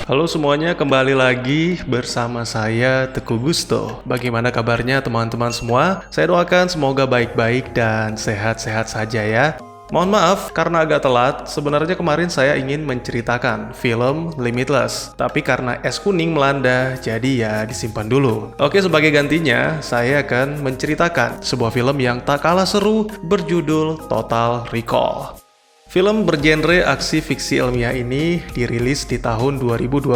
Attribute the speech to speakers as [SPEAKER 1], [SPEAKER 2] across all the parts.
[SPEAKER 1] Halo semuanya, kembali lagi bersama saya Teguh Gusto. Bagaimana kabarnya teman-teman semua? Saya doakan semoga baik-baik dan sehat-sehat saja ya. Mohon maaf karena agak telat, sebenarnya kemarin saya ingin menceritakan film Limitless. Tapi karena es kuning melanda, jadi ya disimpan dulu. Oke, sebagai gantinya, saya akan menceritakan sebuah film yang tak kalah seru berjudul Total Recall. Film bergenre aksi fiksi ilmiah ini dirilis di tahun 2012.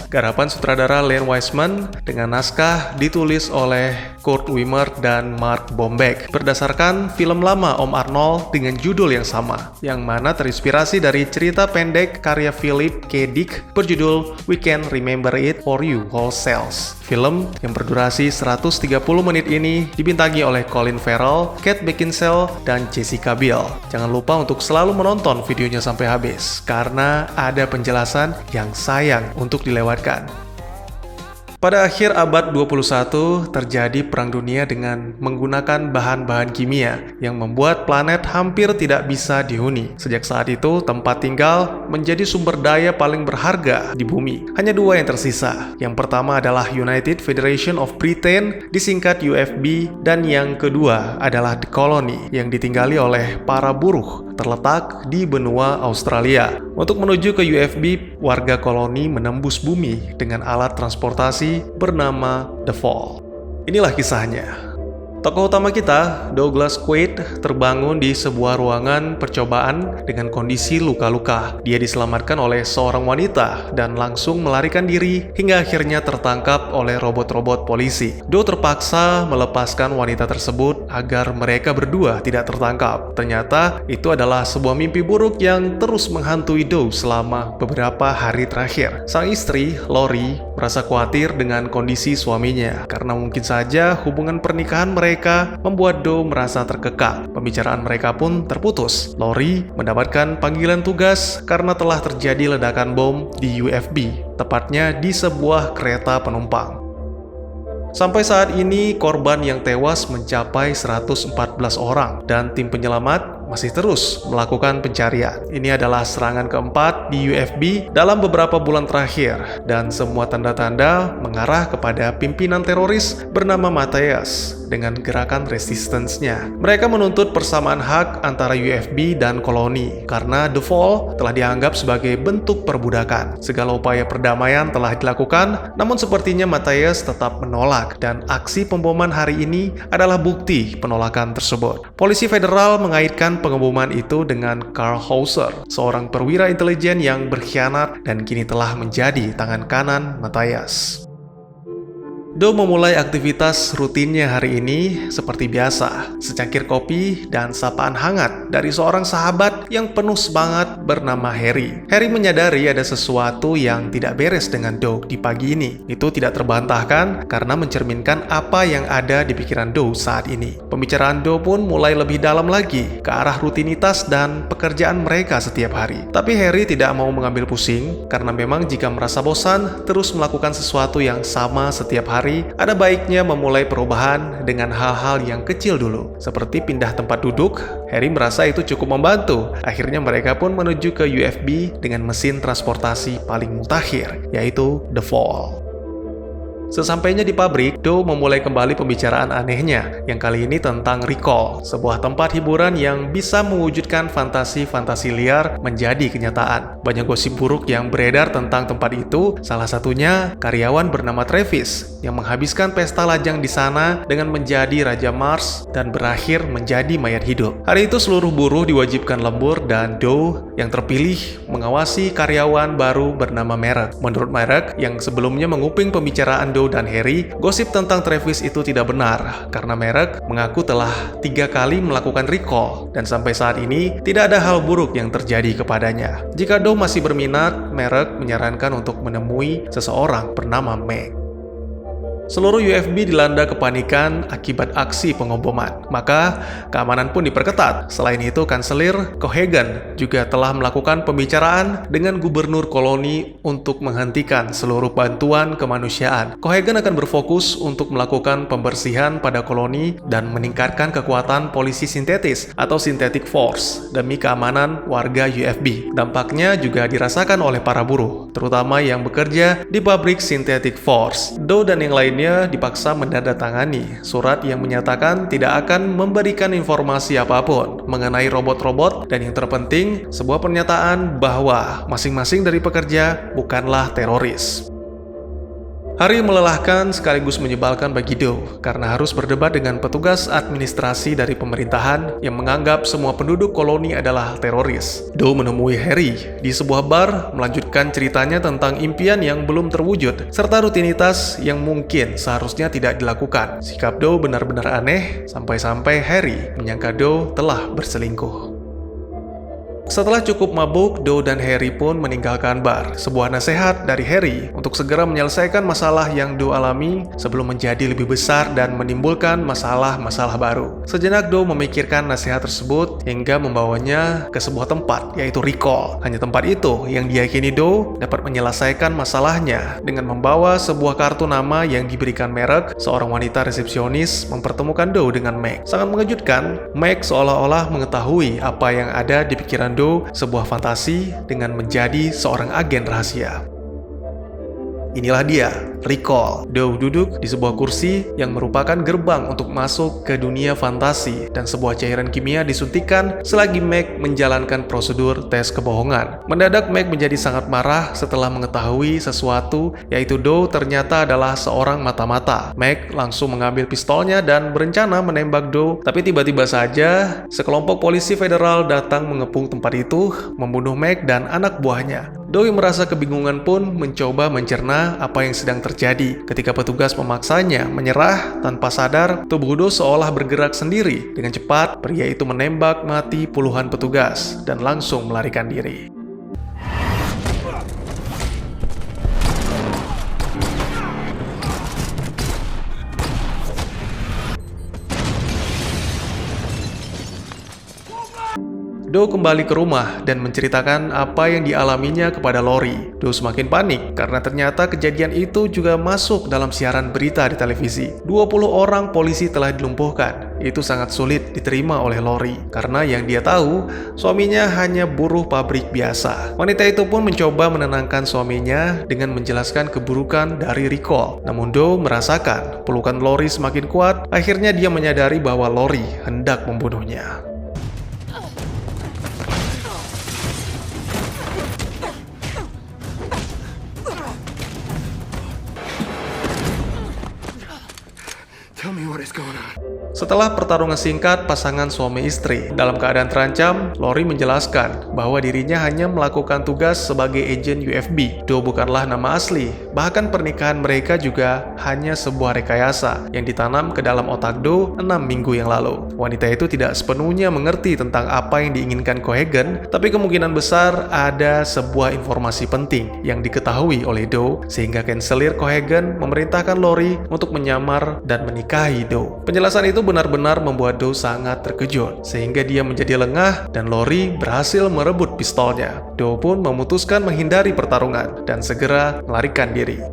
[SPEAKER 1] Garapan sutradara Len Wiseman dengan naskah ditulis oleh Kurt Wimmer dan Mark Bombeck berdasarkan film lama Om Arnold dengan judul yang sama, yang mana terinspirasi dari cerita pendek karya Philip K. Dick berjudul We Can Remember It For You Whole Cells. Film yang berdurasi 130 menit ini dibintangi oleh Colin Farrell, Kate Beckinsale, dan Jessica Biel. Jangan lupa untuk selalu menonton videonya sampai habis, karena ada penjelasan yang sayang untuk dilewatkan. Pada akhir abad 21, terjadi perang dunia dengan menggunakan bahan-bahan kimia yang membuat planet hampir tidak bisa dihuni. Sejak saat itu, tempat tinggal menjadi sumber daya paling berharga di bumi. Hanya dua yang tersisa. Yang pertama adalah United Federation of Britain, disingkat UFB, dan yang kedua adalah The Colony, yang ditinggali oleh para buruh, terletak di benua Australia. Untuk menuju ke UFB, warga koloni menembus bumi dengan alat transportasi bernama The Fall. Inilah kisahnya. Tokoh utama kita, Douglas Quaid, terbangun di sebuah ruangan percobaan dengan kondisi luka-luka. Dia diselamatkan oleh seorang wanita dan langsung melarikan diri hingga akhirnya tertangkap oleh robot-robot polisi. Do terpaksa melepaskan wanita tersebut agar mereka berdua tidak tertangkap. Ternyata itu adalah sebuah mimpi buruk yang terus menghantui Do selama beberapa hari terakhir. Sang istri, Lori, merasa khawatir dengan kondisi suaminya karena mungkin saja hubungan pernikahan mereka membuat Do merasa terkekang. Pembicaraan mereka pun terputus. Lori mendapatkan panggilan tugas karena telah terjadi ledakan bom di UFB, tepatnya di sebuah kereta penumpang. Sampai saat ini, korban yang tewas mencapai 114 orang dan tim penyelamat masih terus melakukan pencarian. Ini adalah serangan keempat di UFB dalam beberapa bulan terakhir dan semua tanda-tanda mengarah kepada pimpinan teroris bernama Matthias dengan gerakan resistance-nya. Mereka menuntut persamaan hak antara UFB dan koloni karena The Fall telah dianggap sebagai bentuk perbudakan. Segala upaya perdamaian telah dilakukan, namun sepertinya Matthias tetap menolak dan aksi pemboman hari ini adalah bukti penolakan tersebut. Polisi federal mengaitkan pengeboman itu dengan Carl Hauser, seorang perwira intelijen yang berkhianat dan kini telah menjadi tangan kanan Matthias. Do memulai aktivitas rutinnya hari ini seperti biasa, secangkir kopi dan sapaan hangat dari seorang sahabat yang penuh semangat bernama Harry. Harry menyadari ada sesuatu yang tidak beres dengan Do di pagi ini. Itu tidak terbantahkan karena mencerminkan apa yang ada di pikiran Do saat ini. Pembicaraan Do pun mulai lebih dalam lagi ke arah rutinitas dan pekerjaan mereka setiap hari. Tapi Harry tidak mau mengambil pusing karena memang jika merasa bosan terus melakukan sesuatu yang sama setiap hari, ada baiknya memulai perubahan dengan hal-hal yang kecil dulu, seperti pindah tempat duduk. Harry merasa itu cukup membantu. Akhirnya mereka pun menuju ke UFB dengan mesin transportasi paling mutakhir, yaitu The Fall. Sesampainya di pabrik, Do memulai kembali pembicaraan anehnya, yang kali ini tentang Recall, sebuah tempat hiburan yang bisa mewujudkan fantasi-fantasi liar menjadi kenyataan. Banyak gosip buruk yang beredar tentang tempat itu, salah satunya karyawan bernama Travis, yang menghabiskan pesta lajang di sana dengan menjadi Raja Mars dan berakhir menjadi mayat hidup. Hari itu seluruh buruh diwajibkan lembur dan Do yang terpilih mengawasi karyawan baru bernama Merrick. Menurut Merrick, yang sebelumnya menguping pembicaraan Do dan Harry, gosip tentang Travis itu tidak benar karena Merrick mengaku telah 3 kali melakukan recall dan sampai saat ini tidak ada hal buruk yang terjadi kepadanya. Jika Do masih berminat, Merrick menyarankan untuk menemui seseorang bernama Meg. Seluruh UFB dilanda kepanikan akibat aksi pengoboman, maka keamanan pun diperketat. Selain itu, Kanselir Cohagen juga telah melakukan pembicaraan dengan gubernur koloni untuk menghentikan seluruh bantuan kemanusiaan. Cohagen akan berfokus untuk melakukan pembersihan pada koloni dan meningkatkan kekuatan polisi sintetis atau synthetic force demi keamanan warga UFB. Dampaknya juga dirasakan oleh para buruh, terutama yang bekerja di pabrik synthetic force. Doe dan yang lainnya dipaksa menandatangani surat yang menyatakan tidak akan memberikan informasi apapun mengenai robot-robot, dan yang terpenting, sebuah pernyataan bahwa masing-masing dari pekerja bukanlah teroris. Hari melelahkan sekaligus menyebalkan bagi Doe karena harus berdebat dengan petugas administrasi dari pemerintahan yang menganggap semua penduduk koloni adalah teroris. Doe menemui Harry di sebuah bar, melanjutkan ceritanya tentang impian yang belum terwujud serta rutinitas yang mungkin seharusnya tidak dilakukan. Sikap Doe benar-benar aneh, sampai-sampai Harry menyangka Doe telah berselingkuh. Setelah cukup mabuk, Doe dan Harry pun meninggalkan bar. Sebuah nasihat dari Harry untuk segera menyelesaikan masalah yang Doe alami sebelum menjadi lebih besar dan menimbulkan masalah-masalah baru. Sejenak Doe memikirkan nasihat tersebut hingga membawanya ke sebuah tempat, yaitu Recall. Hanya tempat itu yang diyakini Doe dapat menyelesaikan masalahnya dengan membawa sebuah kartu nama yang diberikan merek. Seorang wanita resepsionis mempertemukan Doe dengan Meg. Sangat mengejutkan, Meg seolah-olah mengetahui apa yang ada di pikiran Doe, sebuah fantasi dengan menjadi seorang agen rahasia. Inilah dia, Recall. Doe duduk di sebuah kursi yang merupakan gerbang untuk masuk ke dunia fantasi, dan sebuah cairan kimia disuntikkan selagi Meg menjalankan prosedur tes kebohongan. Mendadak Meg menjadi sangat marah setelah mengetahui sesuatu, yaitu Doe ternyata adalah seorang mata-mata. Meg langsung mengambil pistolnya dan berencana menembak Doe, tapi tiba-tiba saja sekelompok polisi federal datang mengepung tempat itu, membunuh Meg dan anak buahnya. Doe merasa kebingungan pun mencoba mencerna apa yang sedang terjadi. Ketika petugas memaksanya menyerah, tanpa sadar, tubuh Doe seolah bergerak sendiri. Dengan cepat, pria itu menembak mati puluhan petugas dan langsung melarikan diri. Doe kembali ke rumah dan menceritakan apa yang dialaminya kepada Lori. Doe semakin panik karena ternyata kejadian itu juga masuk dalam siaran berita di televisi. 20 orang polisi telah dilumpuhkan. Itu sangat sulit diterima oleh Lori karena yang dia tahu, suaminya hanya buruh pabrik biasa. Wanita itu pun mencoba menenangkan suaminya dengan menjelaskan keburukan dari Recall. Namun Doe merasakan pelukan Lori semakin kuat. Akhirnya dia menyadari bahwa Lori hendak membunuhnya.
[SPEAKER 2] Tell me what is going on.
[SPEAKER 1] Setelah pertarungan singkat pasangan suami istri, dalam keadaan terancam, Lori menjelaskan bahwa dirinya hanya melakukan tugas sebagai agen UFB. Doe bukanlah nama asli, bahkan pernikahan mereka juga hanya sebuah rekayasa yang ditanam ke dalam otak Doe 6 minggu yang lalu. Wanita itu tidak sepenuhnya mengerti tentang apa yang diinginkan Cohagen, tapi kemungkinan besar ada sebuah informasi penting yang diketahui oleh Doe, sehingga Kanselir Cohagen memerintahkan Lori untuk menyamar dan menikahi Doe. Penjelasan itu benar-benar membuat Doe sangat terkejut, sehingga dia menjadi lengah dan Lori berhasil merebut pistolnya. Doe pun memutuskan menghindari pertarungan dan segera melarikan diri.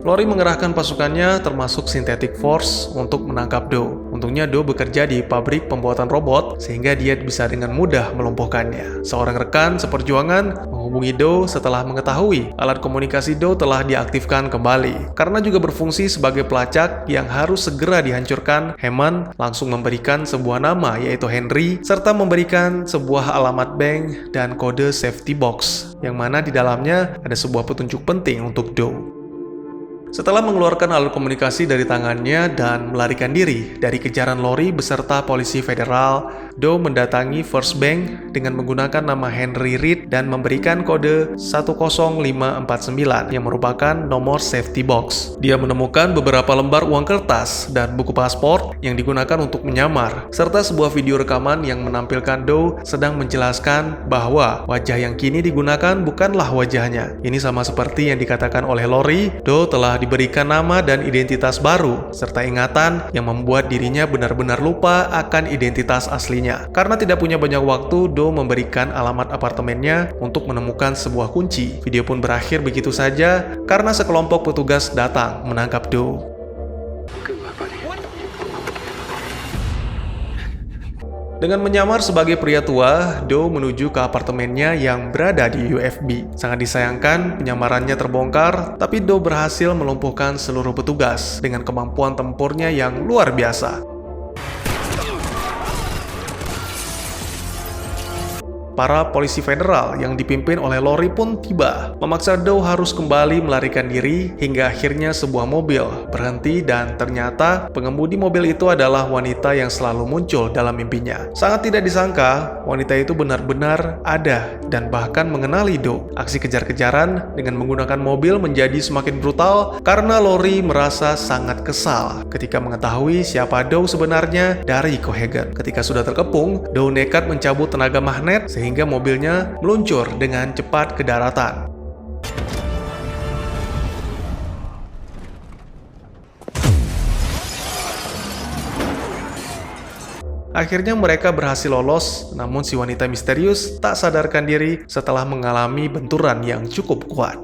[SPEAKER 1] Lori mengerahkan pasukannya termasuk Synthetic Force untuk menangkap Doe. Untungnya Doe bekerja di pabrik pembuatan robot sehingga dia bisa dengan mudah melumpuhkannya. Seorang rekan seperjuangan menghubungi Doe setelah mengetahui alat komunikasi Doe telah diaktifkan kembali. Karena juga berfungsi sebagai pelacak yang harus segera dihancurkan, Hammond langsung memberikan sebuah nama yaitu Henry serta memberikan sebuah alamat bank dan kode safety box yang mana di dalamnya ada sebuah petunjuk penting untuk Doe. Setelah mengeluarkan alat komunikasi dari tangannya dan melarikan diri dari kejaran Lori beserta polisi federal, Doe mendatangi First Bank dengan menggunakan nama Henry Reed dan memberikan kode 10549 yang merupakan nomor safety box. Dia menemukan beberapa lembar uang kertas dan buku paspor yang digunakan untuk menyamar, serta sebuah video rekaman yang menampilkan Doe sedang menjelaskan bahwa wajah yang kini digunakan bukanlah wajahnya. Ini sama seperti yang dikatakan oleh Lori, Doe telah telah diberikan nama dan identitas baru, serta ingatan yang membuat dirinya benar-benar lupa akan identitas aslinya. Karena tidak punya banyak waktu, Do memberikan alamat apartemennya untuk menemukan sebuah kunci. Video pun berakhir begitu saja karena sekelompok petugas datang menangkap Do.
[SPEAKER 2] Good luck, buddy.
[SPEAKER 1] Dengan menyamar sebagai pria tua, Do menuju ke apartemennya yang berada di UFB. Sangat disayangkan, penyamarannya terbongkar, tapi Do berhasil melumpuhkan seluruh petugas dengan kemampuan tempurnya yang luar biasa. Para polisi federal yang dipimpin oleh Lori pun tiba, memaksa Do harus kembali melarikan diri hingga akhirnya sebuah mobil berhenti dan ternyata pengemudi mobil itu adalah wanita yang selalu muncul dalam mimpinya. Sangat tidak disangka, wanita itu benar-benar ada dan bahkan mengenali Do. Aksi kejar-kejaran dengan menggunakan mobil menjadi semakin brutal karena Lori merasa sangat kesal ketika mengetahui siapa Do sebenarnya dari Cohaagen. Ketika sudah terkepung, Do nekat mencabut tenaga magnet sehingga mobilnya meluncur dengan cepat ke daratan. Akhirnya mereka berhasil lolos, namun si wanita misterius tak sadarkan diri setelah mengalami benturan yang cukup kuat.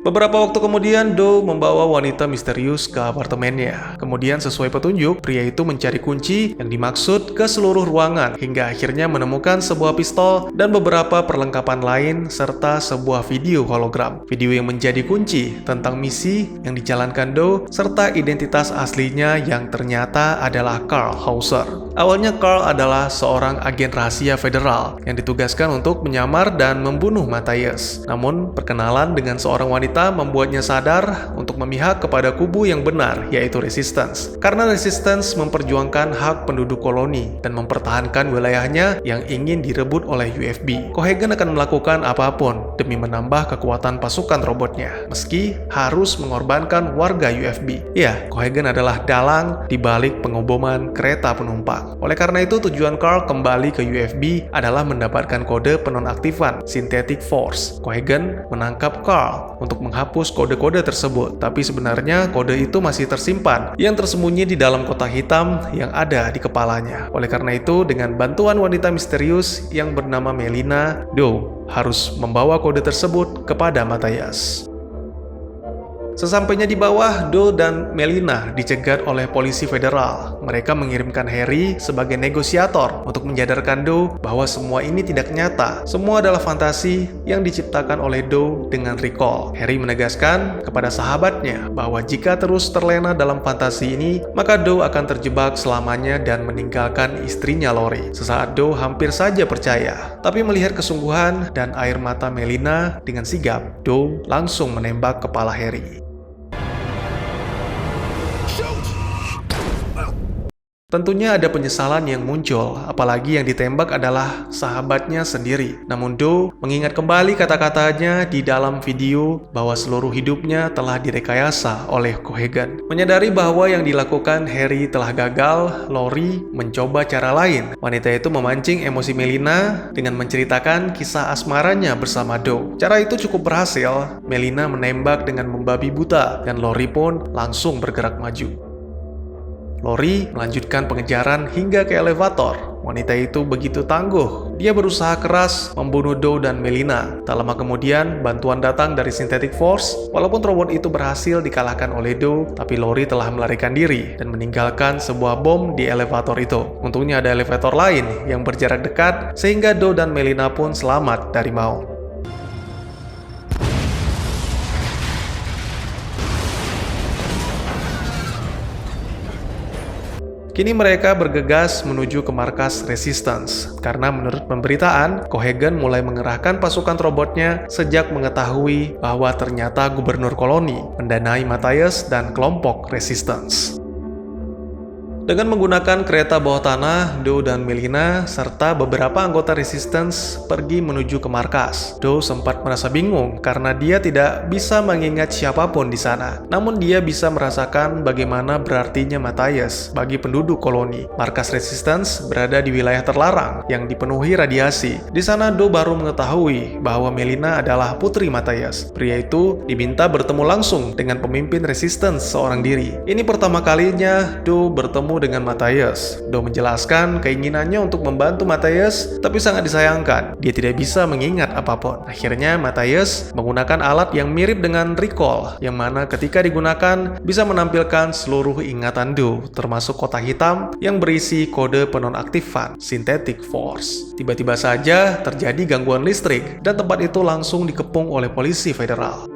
[SPEAKER 1] Beberapa waktu kemudian, Do membawa wanita misterius ke apartemennya. Kemudian sesuai petunjuk, pria itu mencari kunci yang dimaksud ke seluruh ruangan hingga akhirnya menemukan sebuah pistol dan beberapa perlengkapan lain serta sebuah video hologram. Video yang menjadi kunci tentang misi yang dijalankan Do serta identitas aslinya yang ternyata adalah Carl Hauser. Awalnya Carl adalah seorang agen rahasia federal yang ditugaskan untuk menyamar dan membunuh Matthias. Namun, perkenalan dengan seorang wanita membuatnya sadar untuk memihak kepada kubu yang benar, yaitu Resistance. Karena Resistance memperjuangkan hak penduduk koloni dan mempertahankan wilayahnya yang ingin direbut oleh UFB. Cohaagen akan melakukan apapun demi menambah kekuatan pasukan robotnya, meski harus mengorbankan warga UFB. Ya, Cohaagen adalah dalang di balik pengoboman kereta penumpang. Oleh karena itu, tujuan Carl kembali ke UFB adalah mendapatkan kode penonaktifan Synthetic Force. Cohaagen menangkap Carl untuk menghapus kode-kode tersebut, tapi sebenarnya kode itu masih tersimpan yang tersembunyi di dalam kotak hitam yang ada di kepalanya. Oleh karena itu, dengan bantuan wanita misterius yang bernama Melina, Do harus membawa kode tersebut kepada Matthias. Sesampainya di bawah, Do dan Melina dicegat oleh polisi federal. Mereka mengirimkan Harry sebagai negosiator untuk menyadarkan Do bahwa semua ini tidak nyata. Semua adalah fantasi yang diciptakan oleh Do dengan recall. Harry menegaskan kepada sahabatnya bahwa jika terus terlena dalam fantasi ini, maka Do akan terjebak selamanya dan meninggalkan istrinya Lori. Sesaat Do hampir saja percaya, tapi melihat kesungguhan dan air mata Melina dengan sigap, Do langsung menembak kepala Harry. Tentunya ada penyesalan yang muncul, apalagi yang ditembak adalah sahabatnya sendiri. Namun Do mengingat kembali kata-katanya di dalam video bahwa seluruh hidupnya telah direkayasa oleh Cohaagen. Menyadari bahwa yang dilakukan Harry telah gagal, Lori mencoba cara lain. Wanita itu memancing emosi Melina dengan menceritakan kisah asmaranya bersama Do. Cara itu cukup berhasil. Melina menembak dengan membabi buta dan Lori pun langsung bergerak maju. Lori melanjutkan pengejaran hingga ke elevator. Wanita itu begitu tangguh. Dia berusaha keras membunuh Do dan Melina. Tak lama kemudian, bantuan datang dari Synthetic Force. Walaupun robot itu berhasil dikalahkan oleh Do, tapi Lori telah melarikan diri dan meninggalkan sebuah bom di elevator itu. Untungnya ada elevator lain yang berjarak dekat, sehingga Do dan Melina pun selamat dari maut. Kini mereka bergegas menuju ke markas Resistance, karena menurut pemberitaan, Cohaagen mulai mengerahkan pasukan robotnya sejak mengetahui bahwa ternyata gubernur koloni mendanai Matthias dan kelompok Resistance. Dengan menggunakan kereta bawah tanah, Do dan Melina serta beberapa anggota Resistance pergi menuju ke markas. Do sempat merasa bingung karena dia tidak bisa mengingat siapapun di sana. Namun dia bisa merasakan bagaimana berartinya Matthias bagi penduduk koloni. Markas Resistance berada di wilayah terlarang yang dipenuhi radiasi. Di sana Do baru mengetahui bahwa Melina adalah putri Matthias. Pria itu diminta bertemu langsung dengan pemimpin Resistance seorang diri. Ini pertama kalinya Do bertemu dengan Matthias. Do menjelaskan keinginannya untuk membantu Matthias, tapi sangat disayangkan dia tidak bisa mengingat apapun. Akhirnya Matthias menggunakan alat yang mirip dengan recall, yang mana ketika digunakan bisa menampilkan seluruh ingatan Do, termasuk kotak hitam yang berisi kode penonaktifan Synthetic Force. Tiba-tiba saja terjadi gangguan listrik dan tempat itu langsung dikepung oleh polisi federal.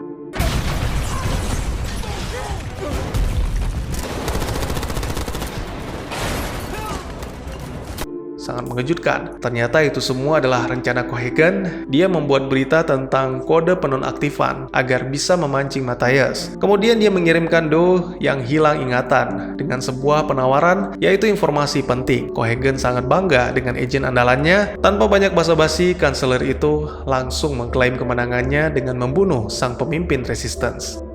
[SPEAKER 1] Sangat mengejutkan. Ternyata itu semua adalah rencana Cohaagen. Dia membuat berita tentang kode penonaktifan agar bisa memancing Matthias. Kemudian dia mengirimkan Do yang hilang ingatan dengan sebuah penawaran, yaitu informasi penting. Cohaagen sangat bangga dengan agen andalannya. Tanpa banyak basa-basi, kanselir itu langsung mengklaim kemenangannya dengan membunuh sang pemimpin Resistance.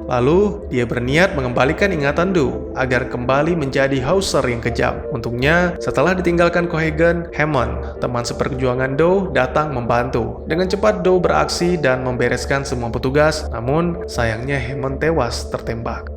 [SPEAKER 1] Lalu, dia berniat mengembalikan ingatan Do agar kembali menjadi Hauser yang kejam. Untungnya, setelah ditinggalkan Cohaagen, Hammond, teman seperjuangan Do, datang membantu. Dengan cepat Do beraksi dan membereskan semua petugas, namun sayangnya Hammond tewas tertembak.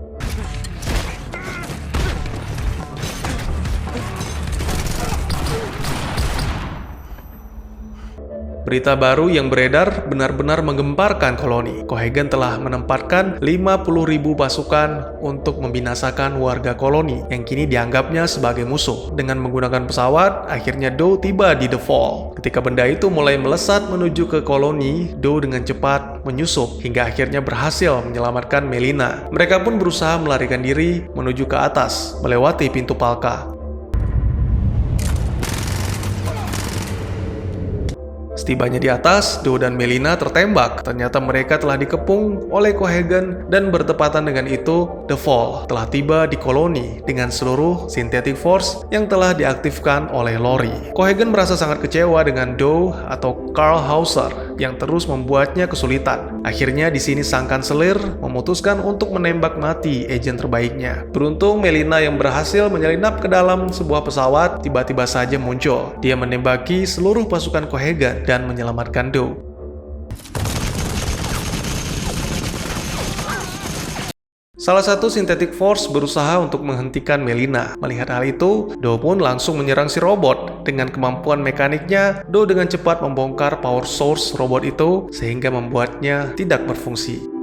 [SPEAKER 1] Berita baru yang beredar benar-benar menggemparkan koloni. Cohaagen telah menempatkan 50.000 pasukan untuk membinasakan warga koloni yang kini dianggapnya sebagai musuh. Dengan menggunakan pesawat, akhirnya Do tiba di The Fall. Ketika benda itu mulai melesat menuju ke koloni, Do dengan cepat menyusup hingga akhirnya berhasil menyelamatkan Melina. Mereka pun berusaha melarikan diri menuju ke atas, melewati pintu Palka. Setibanya di atas, Do dan Melina tertembak. Ternyata mereka telah dikepung oleh Cohaagen dan bertepatan dengan itu, The Fall telah tiba di koloni dengan seluruh Synthetic Force yang telah diaktifkan oleh Lori. Cohaagen merasa sangat kecewa dengan Do atau Karl Hauser yang terus membuatnya kesulitan. Akhirnya di sini sang kanselir memutuskan untuk menembak mati agen terbaiknya. Beruntung Melina yang berhasil menyelinap ke dalam sebuah pesawat tiba-tiba saja muncul. Dia menembaki seluruh pasukan Cohaagen dan menyelamatkan Do. Salah satu Synthetic Force berusaha untuk menghentikan Melina. Melihat hal itu, Do pun langsung menyerang si robot. Dengan kemampuan mekaniknya, Do dengan cepat membongkar power source robot itu sehingga membuatnya tidak berfungsi.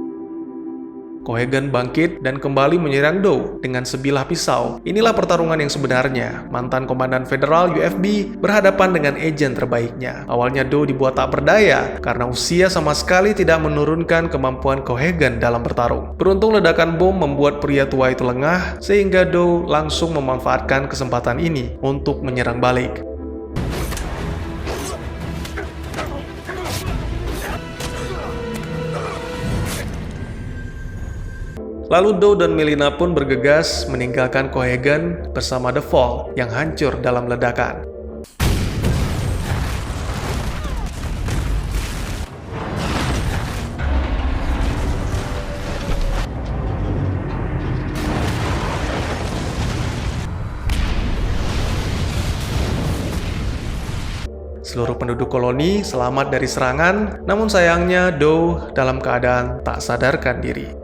[SPEAKER 1] Cohaagen bangkit dan kembali menyerang Do dengan sebilah pisau. Inilah pertarungan yang sebenarnya. Mantan komandan federal UFB berhadapan dengan agen terbaiknya. Awalnya Do dibuat tak berdaya karena usia sama sekali tidak menurunkan kemampuan Cohaagen dalam bertarung. Beruntung ledakan bom membuat pria tua itu lengah sehingga Do langsung memanfaatkan kesempatan ini untuk menyerang balik. Lalu Do dan Melina pun bergegas meninggalkan Cohaagen bersama The Fall yang hancur dalam ledakan. Seluruh penduduk koloni selamat dari serangan, namun sayangnya Do dalam keadaan tak sadarkan diri.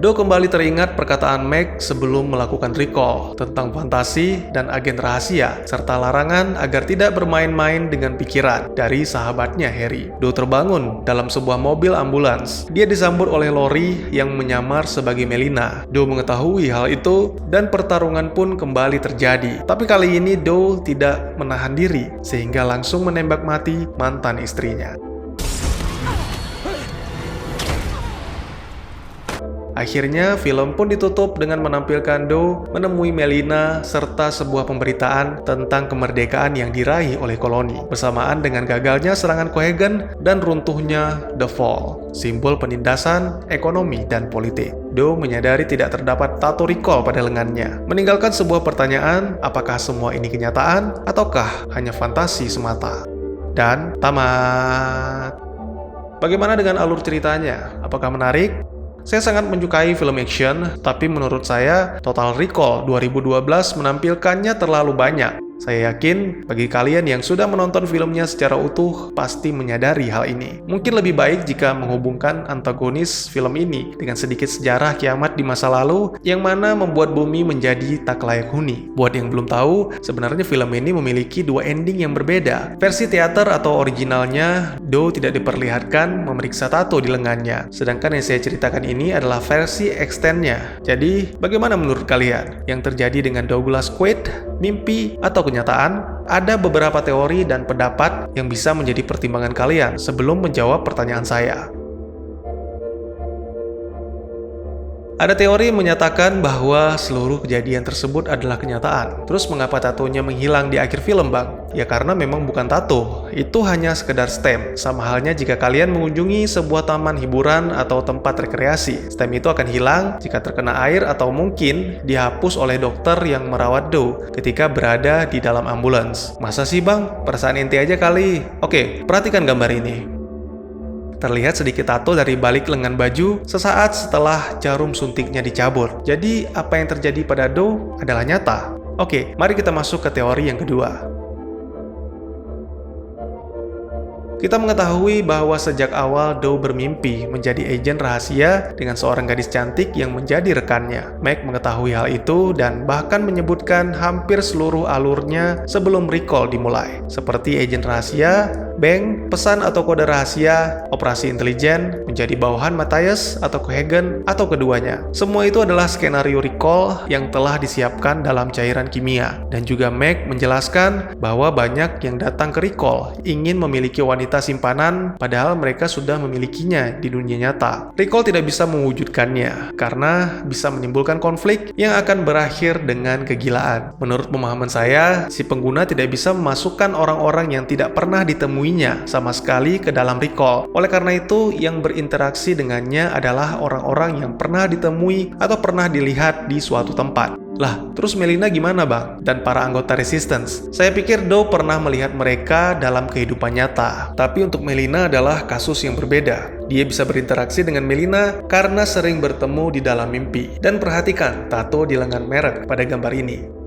[SPEAKER 1] Do kembali teringat perkataan Meg sebelum melakukan recall tentang fantasi dan agen rahasia, serta larangan agar tidak bermain-main dengan pikiran dari sahabatnya Harry. Do terbangun dalam sebuah mobil ambulans. Dia disambut oleh Lori yang menyamar sebagai Melina. Do mengetahui hal itu dan pertarungan pun kembali terjadi. Tapi kali ini Do tidak menahan diri sehingga langsung menembak mati mantan istrinya. Akhirnya film pun ditutup dengan menampilkan Do menemui Melina serta sebuah pemberitaan tentang kemerdekaan yang diraih oleh koloni, bersamaan dengan gagalnya serangan Cohegan dan runtuhnya The Fall, simbol penindasan ekonomi dan politik. Do menyadari tidak terdapat tato recall pada lengannya, meninggalkan sebuah pertanyaan, apakah semua ini kenyataan ataukah hanya fantasi semata. Dan tamat. Bagaimana dengan alur ceritanya? Apakah menarik? Saya sangat menyukai film action, tapi menurut saya Total Recall 2012 menampilkannya terlalu banyak. Saya yakin bagi kalian yang sudah menonton filmnya secara utuh pasti menyadari hal ini. Mungkin lebih baik jika menghubungkan antagonis film ini dengan sedikit sejarah kiamat di masa lalu yang mana membuat bumi menjadi tak layak huni. Buat yang belum tahu, sebenarnya film ini memiliki dua ending yang berbeda. Versi teater atau originalnya, Do tidak diperlihatkan memeriksa tato di lengannya. Sedangkan yang saya ceritakan ini adalah versi extendnya. Jadi, bagaimana menurut kalian? Yang terjadi dengan Douglas Quaid, mimpi, atau kenyataan? Ada beberapa teori dan pendapat yang bisa menjadi pertimbangan kalian sebelum menjawab pertanyaan saya. Ada teori yang menyatakan bahwa seluruh kejadian tersebut adalah kenyataan. Terus mengapa tatonya menghilang di akhir film, Bang? Ya karena memang bukan tato, itu hanya sekedar stem. Sama halnya jika kalian mengunjungi sebuah taman hiburan atau tempat rekreasi. Stem itu akan hilang jika terkena air atau mungkin dihapus oleh dokter yang merawat Do ketika berada di dalam ambulans. Masa sih, Bang? Perasaan ente aja kali. Oke, perhatikan gambar ini. Terlihat sedikit tato dari balik lengan baju sesaat setelah jarum suntiknya dicabut. Jadi, apa yang terjadi pada Do adalah nyata. Oke, mari kita masuk ke teori yang kedua. Kita mengetahui bahwa sejak awal Do bermimpi menjadi agen rahasia dengan seorang gadis cantik yang menjadi rekannya. Meg mengetahui hal itu dan bahkan menyebutkan hampir seluruh alurnya sebelum recall dimulai. Seperti agen rahasia, bank, pesan atau kode rahasia, operasi intelijen, menjadi bawahan Matthias atau Cohegan atau keduanya. Semua itu adalah skenario recall yang telah disiapkan dalam cairan kimia. Dan juga Meg menjelaskan bahwa banyak yang datang ke recall ingin memiliki wanita simpanan padahal mereka sudah memilikinya di dunia nyata. Recall tidak bisa mewujudkannya karena bisa menimbulkan konflik yang akan berakhir dengan kegilaan. Menurut pemahaman saya, si pengguna tidak bisa memasukkan orang-orang yang tidak pernah ditemuinya sama sekali ke dalam recall. Oleh karena itu, yang berinteraksi dengannya adalah orang-orang yang pernah ditemui atau pernah dilihat di suatu tempat. Lah, terus Melina gimana, Bang? Dan para anggota Resistance? Saya pikir Do pernah melihat mereka dalam kehidupan nyata. Tapi untuk Melina adalah kasus yang berbeda. Dia bisa berinteraksi dengan Melina karena sering bertemu di dalam mimpi. Dan perhatikan tato di lengan Merek pada gambar ini.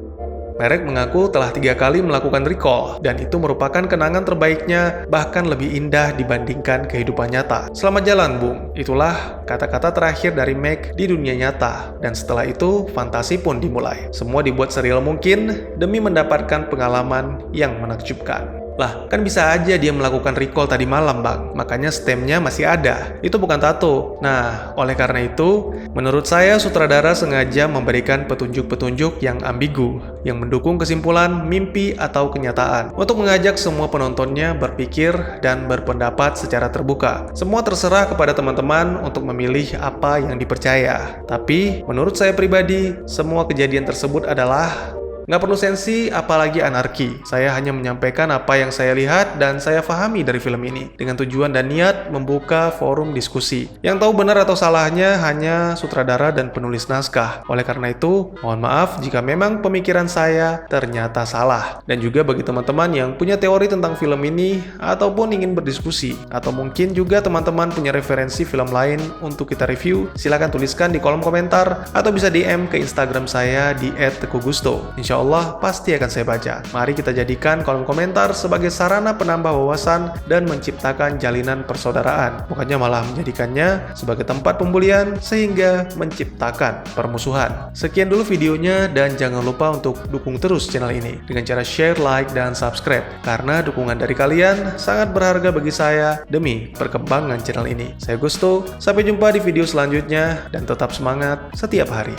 [SPEAKER 1] Merek mengaku telah 3 kali melakukan recall, dan itu merupakan kenangan terbaiknya, bahkan lebih indah dibandingkan kehidupan nyata. Selamat jalan, Bung. Itulah kata-kata terakhir dari Meg di dunia nyata, dan setelah itu, fantasi pun dimulai. Semua dibuat serial mungkin demi mendapatkan pengalaman yang menakjubkan. Lah, kan bisa aja dia melakukan recall tadi malam, Bang. Makanya stemnya masih ada. Itu bukan tato. Nah, oleh karena itu, menurut saya sutradara sengaja memberikan petunjuk-petunjuk yang ambigu, yang mendukung kesimpulan mimpi atau kenyataan, untuk mengajak semua penontonnya berpikir dan berpendapat secara terbuka. Semua terserah kepada teman-teman untuk memilih apa yang dipercaya. Tapi, menurut saya pribadi, semua kejadian tersebut adalah nggak perlu sensi, apalagi anarki. Saya hanya menyampaikan apa yang saya lihat dan saya pahami dari film ini, dengan tujuan dan niat membuka forum diskusi. Yang tahu benar atau salahnya hanya sutradara dan penulis naskah. Oleh karena itu, mohon maaf jika memang pemikiran saya ternyata salah. Dan juga bagi teman-teman yang punya teori tentang film ini, ataupun ingin berdiskusi, atau mungkin juga teman-teman punya referensi film lain untuk kita review, silakan tuliskan di kolom komentar, atau bisa DM ke Instagram saya di @tekugusto. Insya Allah pasti akan saya baca. Mari kita jadikan kolom komentar sebagai sarana penambah wawasan dan menciptakan jalinan persaudaraan. Bukannya malah menjadikannya sebagai tempat pembulian sehingga menciptakan permusuhan. Sekian dulu videonya dan jangan lupa untuk dukung terus channel ini dengan cara share, like, dan subscribe. Karena dukungan dari kalian sangat berharga bagi saya demi perkembangan channel ini. Saya Gusto, sampai jumpa di video selanjutnya dan tetap semangat setiap hari.